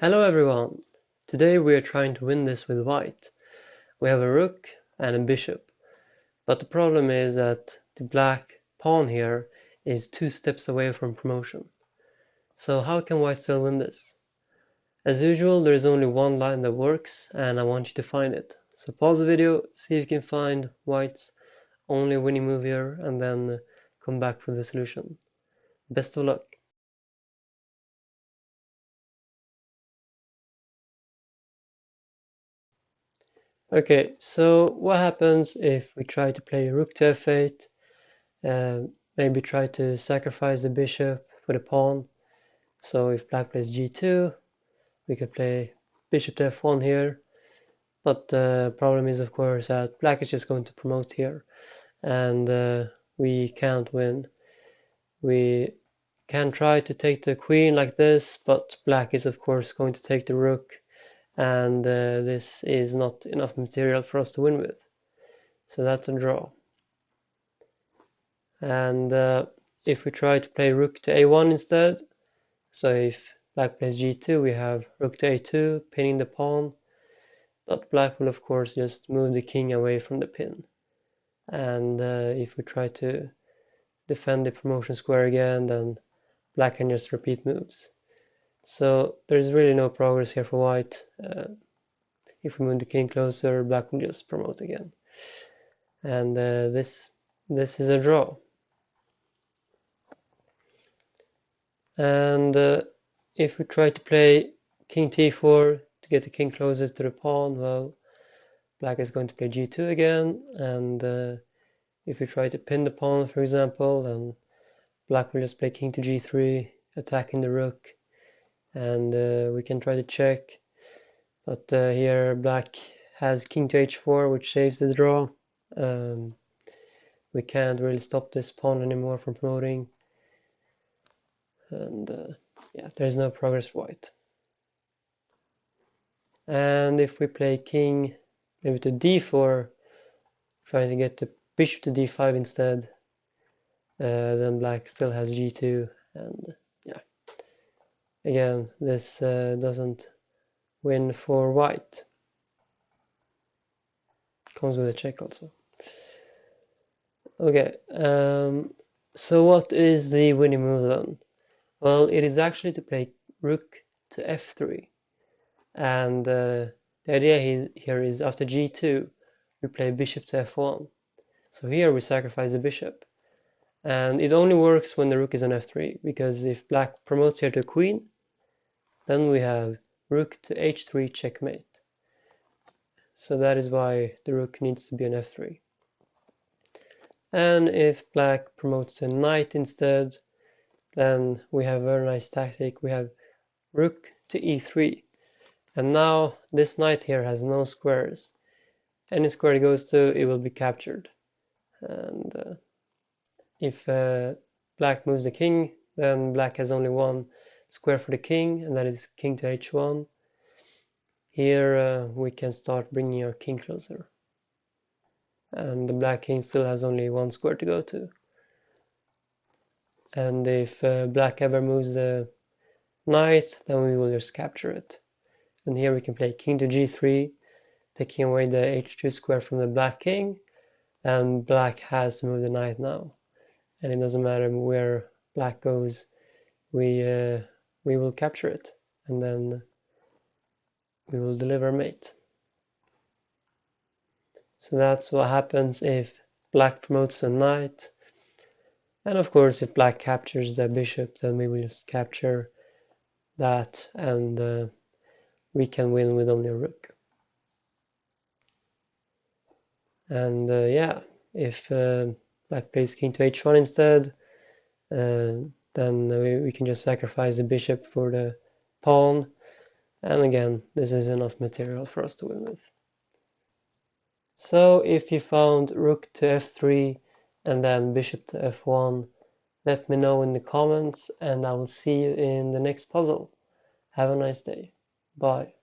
Hello everyone! Today we are trying to win this with white. We have a rook and a bishop, but the problem is that the black pawn here is 2 steps away from promotion. So how can white still win this? As usual, there is only one line that works and I want you to find it. So pause the video, see if you can find white's only winning move here and then come back with the solution. Best of luck! Okay, so what happens if we try to play rook to f8, maybe try to sacrifice the bishop for the pawn. So if black plays g2, we could play bishop to f1 here, but the problem is of course that black is just going to promote here, and we can't win. We can try to take the queen like this, but black is of course going to take the rook, and this is not enough material for us to win with. So that's a draw. And if we try to play rook to a1 instead, so if black plays g2, we have rook to a2, pinning the pawn, but black will of course just move the king away from the pin. And if we try to defend the promotion square again, then black can just repeat moves. So there's really no progress here for white. If we move the king closer, black will just promote again. And this is a draw. And if we try to play king t4 to get the king closest to the pawn, well, black is going to play g2 again, and if we try to pin the pawn, for example, then black will just play king to g3, attacking the rook, and we can try to check, but here black has king to h4, which saves the draw. We can't really stop this pawn anymore from promoting, and yeah, there's no progress for white. And if we play king maybe to d4, trying to get the bishop to d5 instead, then black still has g2, and yeah, again, this doesn't win for white. Comes with a check also. Okay, so what is the winning move then? Well, it is actually to play rook to f3, and the idea here is after g2, we play bishop to f1. So here we sacrifice the bishop. And it only works when the rook is on f3, because if black promotes here to queen, then we have rook to h3 checkmate. So that is why the rook needs to be on f3. And if black promotes to knight instead, then we have a very nice tactic. We have rook to e3. And now this knight here has no squares. Any square it goes to, it will be captured. And if black moves the king, then black has only one square for the king, and that is king to h1. Here we can start bringing our king closer. And the black king still has only one square to go to. And if black ever moves the knight, then we will just capture it. And here we can play king to g3, taking away the h2 square from the black king, and black has to move the knight now. And it doesn't matter where black goes, we will capture it, and then we will deliver mate. So that's what happens if black promotes a knight. And of course, if black captures the bishop, then we will just capture that, and we can win with only a rook. And yeah, if black plays king to h1 instead, then we can just sacrifice the bishop for the pawn. And again, this is enough material for us to win with. So if you found rook to f3 and then bishop to f1, let me know in the comments, and I will see you in the next puzzle. Have a nice day. Bye.